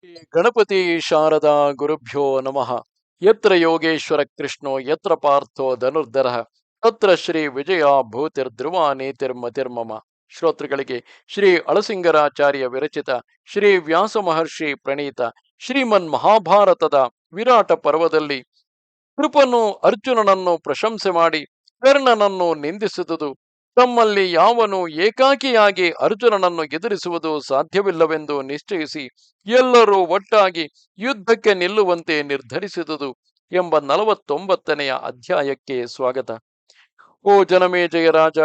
ಶ್ರೀ ಗಣಪತಿ ಶಾರದಾ ಗುರುಭ್ಯೋ ನಮಃ. ಯತ್ರ ಯೋಗೇಶ್ವರ ಕೃಷ್ಣೋ ಯತ್ರ ಪಾರ್ಥೋ ಧನುರ್ಧರ ತತ್ರ ಶ್ರೀ ವಿಜಯ ಭೂತಿರ್ಧ್ರುವ ನೀತಿರ್ಮತಿರ್ಮಮ. ಶ್ರೋತೃಗಳಿಗೆ ಶ್ರೀ ಅಳಸಿಂಗರಾಚಾರ್ಯ ವಿರಚಿತ ಶ್ರೀ ವ್ಯಾಸ ಮಹರ್ಷಿ ಪ್ರಣೀತ ಶ್ರೀಮನ್ ಮಹಾಭಾರತದ ವಿರಾಟ ಪರ್ವದಲ್ಲಿ ಕೃಪನು ಅರ್ಜುನನನ್ನು ಪ್ರಶಂಸೆ ಮಾಡಿ ಕರ್ಣನನ್ನು ನಿಂದಿಸಿದುದು, ತಮ್ಮಲ್ಲಿ ಯಾವನು ಏಕಾಕಿಯಾಗಿ ಅರ್ಜುನನನ್ನು ಎದುರಿಸುವುದು ಸಾಧ್ಯವಿಲ್ಲವೆಂದು ನಿಶ್ಚಯಿಸಿ ಎಲ್ಲರೂ ಒಟ್ಟಾಗಿ ಯುದ್ಧಕ್ಕೆ ನಿಲ್ಲುವಂತೆ ನಿರ್ಧರಿಸಿದುದು ಎಂಬ 49ನೆಯ ಅಧ್ಯಾಯಕ್ಕೆ ಸ್ವಾಗತ. ಓ ಜನಮೇಜಯ ರಾಜ,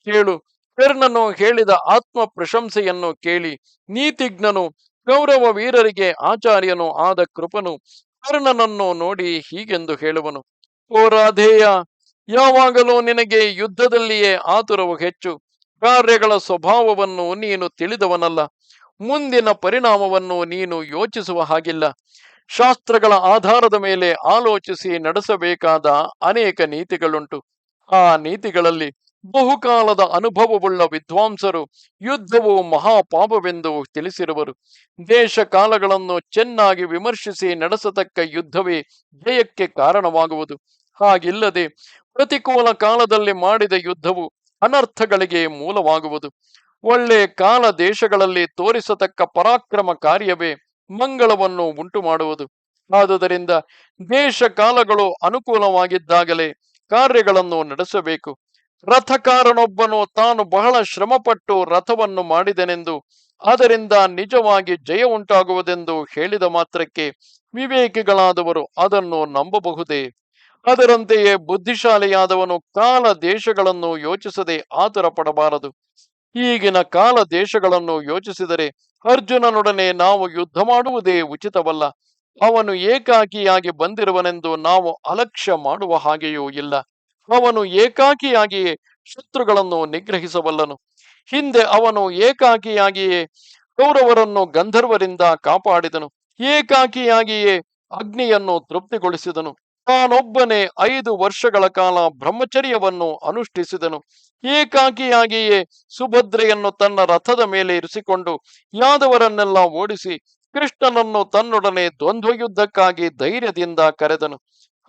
ಕೇಳು. ಕರ್ಣನು ಹೇಳಿದ ಆತ್ಮ ಪ್ರಶಂಸೆಯನ್ನು ಕೇಳಿ ನೀತಿಜ್ಞನು ಕೌರವ ವೀರರಿಗೆ ಆಚಾರ್ಯನು ಆದ ಕೃಪನು ಕರ್ಣನನ್ನು ನೋಡಿ ಹೀಗೆಂದು ಹೇಳುವನು. ಓ ರಾಧೇಯ, ಯಾವಾಗಲೂ ನಿನಗೆ ಯುದ್ಧದಲ್ಲಿಯೇ ಆತುರವು ಹೆಚ್ಚು. ಕಾರ್ಯಗಳ ಸ್ವಭಾವವನ್ನು ನೀನು ತಿಳಿದವನಲ್ಲ. ಮುಂದಿನ ಪರಿಣಾಮವನ್ನು ನೀನು ಯೋಚಿಸುವ ಹಾಗಿಲ್ಲ. ಶಾಸ್ತ್ರಗಳ ಆಧಾರದ ಮೇಲೆ ಆಲೋಚಿಸಿ ನಡೆಸಬೇಕಾದ ಅನೇಕ ನೀತಿಗಳುಂಟು. ಆ ನೀತಿಗಳಲ್ಲಿ ಬಹುಕಾಲದ ಅನುಭವವುಳ್ಳ ವಿದ್ವಾಂಸರು ಯುದ್ಧವು ಮಹಾಪಾಪವೆಂದು ತಿಳಿಸಿರುವರು. ದೇಶ ಕಾಲಗಳನ್ನು ಚೆನ್ನಾಗಿ ವಿಮರ್ಶಿಸಿ ನಡೆಸತಕ್ಕ ಯುದ್ಧವೇ ಜಯಕ್ಕೆ ಕಾರಣವಾಗುವುದು. ಹಾಗಿಲ್ಲದೆ ಪ್ರತಿಕೂಲ ಕಾಲದಲ್ಲಿ ಮಾಡಿದ ಯುದ್ಧವು ಅನರ್ಥಗಳಿಗೆ ಮೂಲವಾಗುವುದು. ಒಳ್ಳೆ ಕಾಲ ದೇಶಗಳಲ್ಲಿ ತೋರಿಸತಕ್ಕ ಪರಾಕ್ರಮ ಕಾರ್ಯವೇ ಮಂಗಳವನ್ನು ಉಂಟು ಮಾಡುವುದು. ಆದುದರಿಂದ ದೇಶ ಕಾಲಗಳು ಅನುಕೂಲವಾಗಿದ್ದಾಗಲೇ ಕಾರ್ಯಗಳನ್ನು ನಡೆಸಬೇಕು. ರಥಕಾರನೊಬ್ಬನು ತಾನು ಬಹಳ ಶ್ರಮಪಟ್ಟು ರಥವನ್ನು ಮಾಡಿದನೆಂದು ಅದರಿಂದ ನಿಜವಾಗಿ ಜಯ ಉಂಟಾಗುವುದೆಂದು ಹೇಳಿದ ಮಾತ್ರಕ್ಕೆ ವಿವೇಕಿಗಳಾದವರು ಅದನ್ನು ನಂಬಬಹುದೇ? ಅದರಂತೆಯೇ ಬುದ್ಧಿಶಾಲಿಯಾದವನು ಕಾಲ ದೇಶಗಳನ್ನು ಯೋಚಿಸದೆ ಆತುರ ಪಡಬಾರದು. ಈಗಿನ ಕಾಲ ದೇಶಗಳನ್ನು ಯೋಚಿಸಿದರೆ ಅರ್ಜುನನೊಡನೆ ನಾವು ಯುದ್ಧ ಮಾಡುವುದೇ ಉಚಿತವಲ್ಲ. ಅವನು ಏಕಾಕಿಯಾಗಿ ಬಂದಿರುವನೆಂದು ನಾವು ಅಲಕ್ಷ್ಯ ಮಾಡುವ ಹಾಗೆಯೂ ಇಲ್ಲ. ಅವನು ಏಕಾಕಿಯಾಗಿಯೇ ಶತ್ರುಗಳನ್ನು ನಿಗ್ರಹಿಸಬಲ್ಲನು. ಹಿಂದೆ ಅವನು ಏಕಾಕಿಯಾಗಿಯೇ ಕೌರವರನ್ನು ಗಂಧರ್ವರಿಂದ ಕಾಪಾಡಿದನು. ಏಕಾಕಿಯಾಗಿಯೇ ಅಗ್ನಿಯನ್ನು ತೃಪ್ತಿಗೊಳಿಸಿದನು. ತಾನೊಬ್ಬನೇ 5 ವರ್ಷಗಳ ಕಾಲ ಬ್ರಹ್ಮಚರ್ಯವನ್ನು ಅನುಷ್ಠಿಸಿದನು. ಏಕಾಕಿಯಾಗಿಯೇ ಸುಭದ್ರೆಯನ್ನು ತನ್ನ ರಥದ ಮೇಲೆ ಇರಿಸಿಕೊಂಡು ಯಾದವರನ್ನೆಲ್ಲ ಓಡಿಸಿ ಕೃಷ್ಣನನ್ನು ತನ್ನೊಡನೆ ದ್ವಂದ್ವ ಯುದ್ಧಕ್ಕಾಗಿ ಧೈರ್ಯದಿಂದ ಕರೆದನು.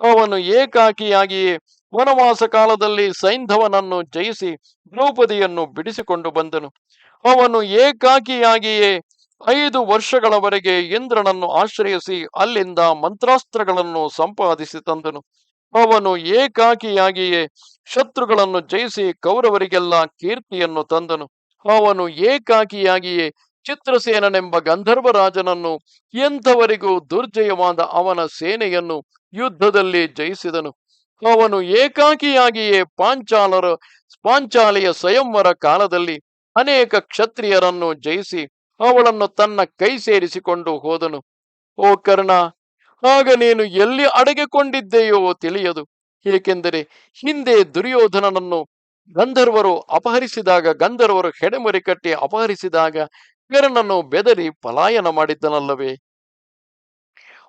ಅವನು ಏಕಾಕಿಯಾಗಿಯೇ ವನವಾಸ ಕಾಲದಲ್ಲಿ ಸೈಂಧವನನ್ನು ಜಯಿಸಿ ದ್ರೌಪದಿಯನ್ನು ಬಿಡಿಸಿಕೊಂಡು ಬಂದನು. ಅವನು ಏಕಾಕಿಯಾಗಿಯೇ 5 ವರ್ಷಗಳವರೆಗೆ ಇಂದ್ರನನ್ನು ಆಶ್ರಯಿಸಿ ಅಲ್ಲಿಂದ ಮಂತ್ರಾಸ್ತ್ರಗಳನ್ನು ಸಂಪಾದಿಸಿ ತಂದನು. ಅವನು ಏಕಾಕಿಯಾಗಿಯೇ ಶತ್ರುಗಳನ್ನು ಜಯಿಸಿ ಕೌರವರಿಗೆಲ್ಲ ಕೀರ್ತಿಯನ್ನು ತಂದನು. ಅವನು ಏಕಾಕಿಯಾಗಿಯೇ ಚಿತ್ರಸೇನನೆಂಬ ಗಂಧರ್ವರಾಜನನ್ನು ಎಂಥವರಿಗೂ ದುರ್ಜಯವಾದ ಅವನ ಸೇನೆಯನ್ನು ಯುದ್ಧದಲ್ಲಿ ಜಯಿಸಿದನು. ಅವನು ಏಕಾಕಿಯಾಗಿಯೇ ಪಾಂಚಾಲಿಯ ಸ್ವಯಂವರ ಕಾಲದಲ್ಲಿ ಅನೇಕ ಕ್ಷತ್ರಿಯರನ್ನು ಜಯಿಸಿ ಅವಳನ್ನು ತನ್ನ ಕೈ ಸೇರಿಸಿಕೊಂಡು ಹೋದನು. ಓ ಕರ್ಣ, ಆಗ ನೀನು ಎಲ್ಲಿ ಅಡಗಿಕೊಂಡಿದ್ದೆಯೋ ತಿಳಿಯದು. ಏಕೆಂದರೆ ಹಿಂದೆ ದುರ್ಯೋಧನನನ್ನು ಗಂಧರ್ವರು ಹೆಡೆಮರಿ ಕಟ್ಟಿ ಅಪಹರಿಸಿದಾಗ ಕರ್ಣನು ಬೆದರಿ ಪಲಾಯನ ಮಾಡಿದ್ದನಲ್ಲವೇ?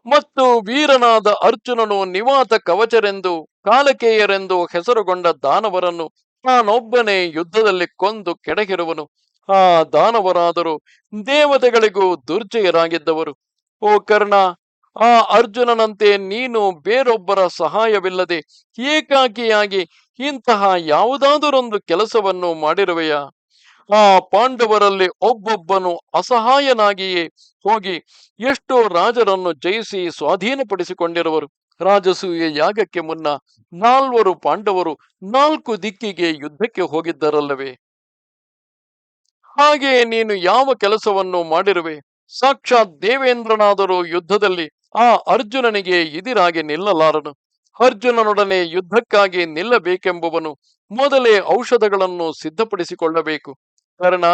ಮತ್ತು ವೀರನಾದ ಅರ್ಜುನನು ನಿವಾತ ಕವಚರೆಂದು ಕಾಲಕೇಯರೆಂದು ಹೆಸರುಗೊಂಡ ದಾನವರನ್ನು ತಾನೊಬ್ಬನೇ ಯುದ್ಧದಲ್ಲಿ ಕೊಂದು ಕೆಡಗಿರುವನು. ಆ ದಾನವರಾದರೂ ದೇವತೆಗಳಿಗೂ ದುರ್ಜಯರಾಗಿದ್ದವರು. ಓ ಕರ್ಣ, ಆ ಅರ್ಜುನನಂತೆ ನೀನು ಬೇರೊಬ್ಬರ ಸಹಾಯವಿಲ್ಲದೆ ಏಕಾಕಿಯಾಗಿ ಇಂತಹ ಯಾವುದಾದರೊಂದು ಕೆಲಸವನ್ನು ಮಾಡಿರುವೆಯಾ? ಆ ಪಾಂಡವರಲ್ಲಿ ಒಬ್ಬೊಬ್ಬನು ಅಸಹಾಯನಾಗಿಯೇ ಹೋಗಿ ಎಷ್ಟೋ ರಾಜರನ್ನು ಜಯಿಸಿ ಸ್ವಾಧೀನಪಡಿಸಿಕೊಂಡಿರುವರು. ರಾಜಸೂಯ ಯಾಗಕ್ಕೆ ಮುನ್ನ 4 ಪಾಂಡವರು 4 ದಿಕ್ಕಿಗೆ ಯುದ್ಧಕ್ಕೆ ಹೋಗಿದ್ದರಲ್ಲವೇ? ಹಾಗೆಯೇ ನೀನು ಯಾವ ಕೆಲಸವನ್ನು ಮಾಡಿರುವೆ? ಸಾಕ್ಷಾತ್ ದೇವೇಂದ್ರನಾದರೂ ಯುದ್ಧದಲ್ಲಿ ಆ ಅರ್ಜುನನಿಗೆ ಎದುರಾಗಿ ನಿಲ್ಲಲಾರನು. ಅರ್ಜುನನೊಡನೆ ಯುದ್ಧಕ್ಕಾಗಿ ನಿಲ್ಲಬೇಕೆಂಬುವನು ಮೊದಲೇ ಔಷಧಗಳನ್ನು ಸಿದ್ಧಪಡಿಸಿಕೊಳ್ಳಬೇಕು. ಕಾರಣ,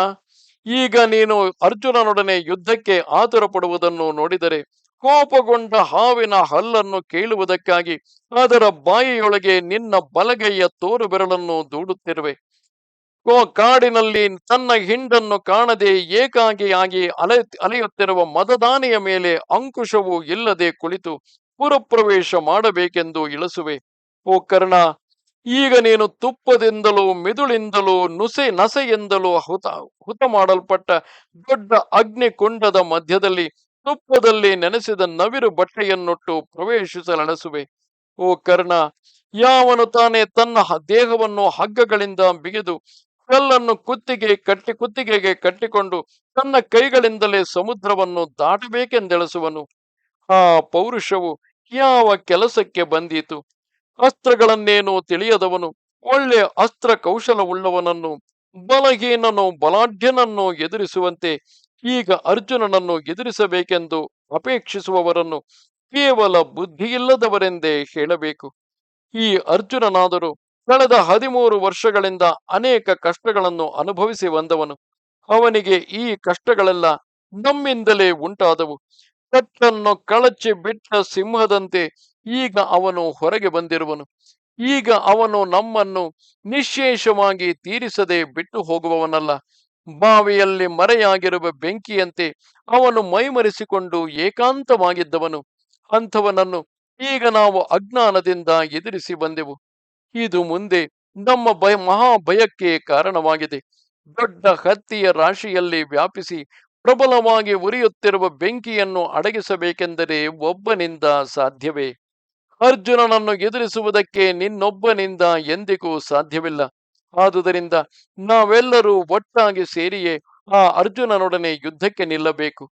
ಈಗ ನೀನು ಅರ್ಜುನನೊಡನೆ ಯುದ್ಧಕ್ಕೆ ಆತುರ ಪಡುವುದನ್ನು ನೋಡಿದರೆ ಕೋಪಗೊಂಡ ಹಾವಿನ ಹಲ್ಲನ್ನು ಕೇಳುವುದಕ್ಕಾಗಿ ಅದರ ಬಾಯಿಯೊಳಗೆ ನಿನ್ನ ಬಲಗೈಯ ತೋರು ಬೆರಳನ್ನು ದೂಡುತ್ತಿರುವೆ. ಕಾಡಿನಲ್ಲಿ ತನ್ನ ಹಿಂಡನ್ನು ಕಾಣದೆ ಏಕಾಗಿಯಾಗಿ ಅಲೆಯುತ್ತಿರುವ ಮದದಾನೆಯ ಮೇಲೆ ಅಂಕುಶವೂ ಇಲ್ಲದೆ ಕುಳಿತು ಪುರಪ್ರವೇಶ ಮಾಡಬೇಕೆಂದು ಇಳಿಸುವೆ. ಓ ಕರ್ಣ, ಈಗ ನೀನು ತುಪ್ಪದಿಂದಲೂ ಮಿದುಳಿಂದಲೂ ನಸೆಯಿಂದಲೂ ಹುತ ಮಾಡಲ್ಪಟ್ಟ ದೊಡ್ಡ ಅಗ್ನಿಕುಂಡದ ಮಧ್ಯದಲ್ಲಿ ತುಪ್ಪದಲ್ಲಿ ನೆನೆಸಿದ ನವಿರು ಬಟ್ಟೆಯನ್ನುಟ್ಟು ಪ್ರವೇಶಿಸಲಣಸುವೆ. ಓ ಕರ್ಣ, ಯಾವನು ತಾನೇ ತನ್ನ ದೇಹವನ್ನು ಹಗ್ಗಗಳಿಂದ ಬಿಗಿದು ಕಲ್ಲನ್ನು ಕುತ್ತಿಗೆಗೆ ಕಟ್ಟಿಕೊಂಡು ತನ್ನ ಕೈಗಳಿಂದಲೇ ಸಮುದ್ರವನ್ನು ದಾಟಬೇಕೆಂದೆಳಸುವನು? ಆ ಪೌರುಷವು ಯಾವ ಕೆಲಸಕ್ಕೆ ಬಂದೀತು? ಅಸ್ತ್ರಗಳನ್ನೇನು ತಿಳಿಯದವನು ಒಳ್ಳೆ ಅಸ್ತ್ರ ಕೌಶಲವುಳ್ಳವನನ್ನು ಬಲಹೀನನು ಬಲಾಢ್ಯನನ್ನು ಎದುರಿಸುವಂತೆ ಈಗ ಅರ್ಜುನನನ್ನು ಎದುರಿಸಬೇಕೆಂದು ಅಪೇಕ್ಷಿಸುವವರನ್ನು ಕೇವಲ ಬುದ್ಧಿಯಿಲ್ಲದವರೆಂದೇ ಹೇಳಬೇಕು. ಈ ಅರ್ಜುನನಾದರೂ ಕಳೆದ 13 ವರ್ಷಗಳಿಂದ ಅನೇಕ ಕಷ್ಟಗಳನ್ನು ಅನುಭವಿಸಿ ಬಂದವನು. ಅವನಿಗೆ ಈ ಕಷ್ಟಗಳೆಲ್ಲ ನಮ್ಮಿಂದಲೇ ಉಂಟಾದವು. ಕಟ್ಟನ್ನು ಕಳಚಿ ಬಿಟ್ಟ ಸಿಂಹದಂತೆ ಈಗ ಅವನು ಹೊರಗೆ ಬಂದಿರುವನು. ಈಗ ಅವನು ನಮ್ಮನ್ನು ನಿಶ್ಶೇಷವಾಗಿ ತೀರಿಸದೆ ಬಿಟ್ಟು ಹೋಗುವವನಲ್ಲ. ಬಾವಿಯಲ್ಲಿ ಮರೆಯಾಗಿರುವ ಬೆಂಕಿಯಂತೆ ಅವನು ಮೈಮರೆಸಿಕೊಂಡು ಏಕಾಂತವಾಗಿದ್ದವನು. ಅಂಥವನನ್ನು ಈಗ ನಾವು ಅಜ್ಞಾನದಿಂದ ಎದುರಿಸಿ ಬಂದೆವು. ಇದು ಮುಂದೆ ನಮ್ಮ ಮಹಾಭಯಕ್ಕೆ ಕಾರಣವಾಗಿದೆ. ದೊಡ್ಡ ಹತ್ತಿಯ ರಾಶಿಯಲ್ಲಿ ವ್ಯಾಪಿಸಿ ಪ್ರಬಲವಾಗಿ ಉರಿಯುತ್ತಿರುವ ಬೆಂಕಿಯನ್ನು ಅಡಗಿಸಬೇಕೆಂದರೆ ಒಬ್ಬನಿಂದ ಸಾಧ್ಯವೇ? ಅರ್ಜುನನನ್ನು ಎದುರಿಸುವುದಕ್ಕೆ ನಿನ್ನೊಬ್ಬನಿಂದ ಎಂದಿಗೂ ಸಾಧ್ಯವಿಲ್ಲ. ಆದುದರಿಂದ ನಾವೆಲ್ಲರೂ ಒಟ್ಟಾಗಿ ಸೇರಿಯೇ ಆ ಅರ್ಜುನನೊಡನೆ ಯುದ್ಧಕ್ಕೆ ನಿಲ್ಲಬೇಕು.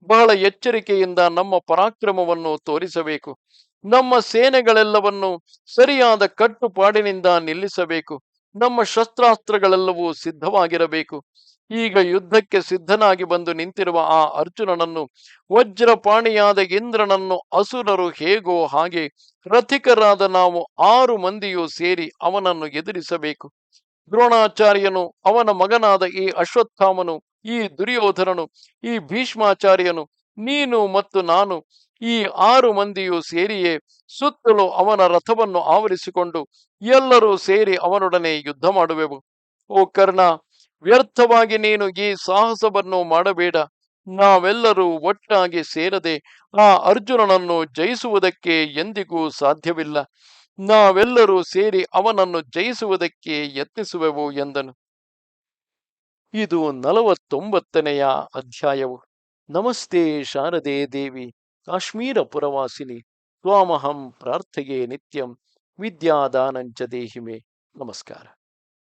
ಬಹಳ ಎಚ್ಚರಿಕೆಯಿಂದ ನಮ್ಮ ಪರಾಕ್ರಮವನ್ನು ತೋರಿಸಬೇಕು. ನಮ್ಮ ಸೇನೆಗಳೆಲ್ಲವನ್ನು ಸರಿಯಾದ ಕಟ್ಟುಪಾಡಿನಿಂದ ನಿಲ್ಲಿಸಬೇಕು. ನಮ್ಮ ಶಸ್ತ್ರಾಸ್ತ್ರಗಳೆಲ್ಲವೂ ಸಿದ್ಧವಾಗಿರಬೇಕು. ಈಗ ಯುದ್ಧಕ್ಕೆ ಸಿದ್ಧನಾಗಿ ಬಂದು ನಿಂತಿರುವ ಆ ಅರ್ಜುನನನ್ನು, ವಜ್ರಪಾಣಿಯಾದ ಇಂದ್ರನನ್ನು ಅಸುರರು ಹೇಗೋ ಹಾಗೆ ರಥಿಕರಾದ ನಾವು 6 ಮಂದಿಯೂ ಸೇರಿ ಅವನನ್ನು ಎದುರಿಸಬೇಕು. ದ್ರೋಣಾಚಾರ್ಯನು, ಅವನ ಮಗನಾದ ಈ ಅಶ್ವತ್ಥಾಮನು, ಈ ದುರ್ಯೋಧನನು, ಈ ಭೀಷ್ಮಾಚಾರ್ಯನು, ನೀನು ಮತ್ತು ನಾನು, ಈ 6 ಮಂದಿಯೂ ಸೇರಿಯೇ ಸುತ್ತಲೂ ಅವನ ರಥವನ್ನು ಆವರಿಸಿಕೊಂಡು ಎಲ್ಲರೂ ಸೇರಿ ಅವನೊಡನೆ ಯುದ್ಧ ಮಾಡುವೆವು. ಓ ಕರ್ಣ, ವ್ಯರ್ಥವಾಗಿ ನೀನು ಈ ಸಾಹಸವನ್ನು ಮಾಡಬೇಡ. ನಾವೆಲ್ಲರೂ ಒಟ್ಟಾಗಿ ಸೇರದೆ ಆ ಅರ್ಜುನನನ್ನು ಜಯಿಸುವುದಕ್ಕೆ ಎಂದಿಗೂ ಸಾಧ್ಯವಿಲ್ಲ. ನಾವೆಲ್ಲರೂ ಸೇರಿ ಅವನನ್ನು ಜಯಿಸುವುದಕ್ಕೆ ಯತ್ನಿಸುವೆವು ಎಂದನು. ಇದು 49ನೆಯ ಅಧ್ಯಾಯವು. ನಮಸ್ತೆ ಶಾರದೆ ದೇವಿ, ಕಾಶ್ಮೀರ ಪುರವಾಸಿನಿ, ತ್ವಾಮಹಂ ಪ್ರಾರ್ಥೆಯೇ ನಿತ್ಯಂ, ವಿದ್ಯಾದಾನಂಚ ದೇಹಿಮೆ. ನಮಸ್ಕಾರ.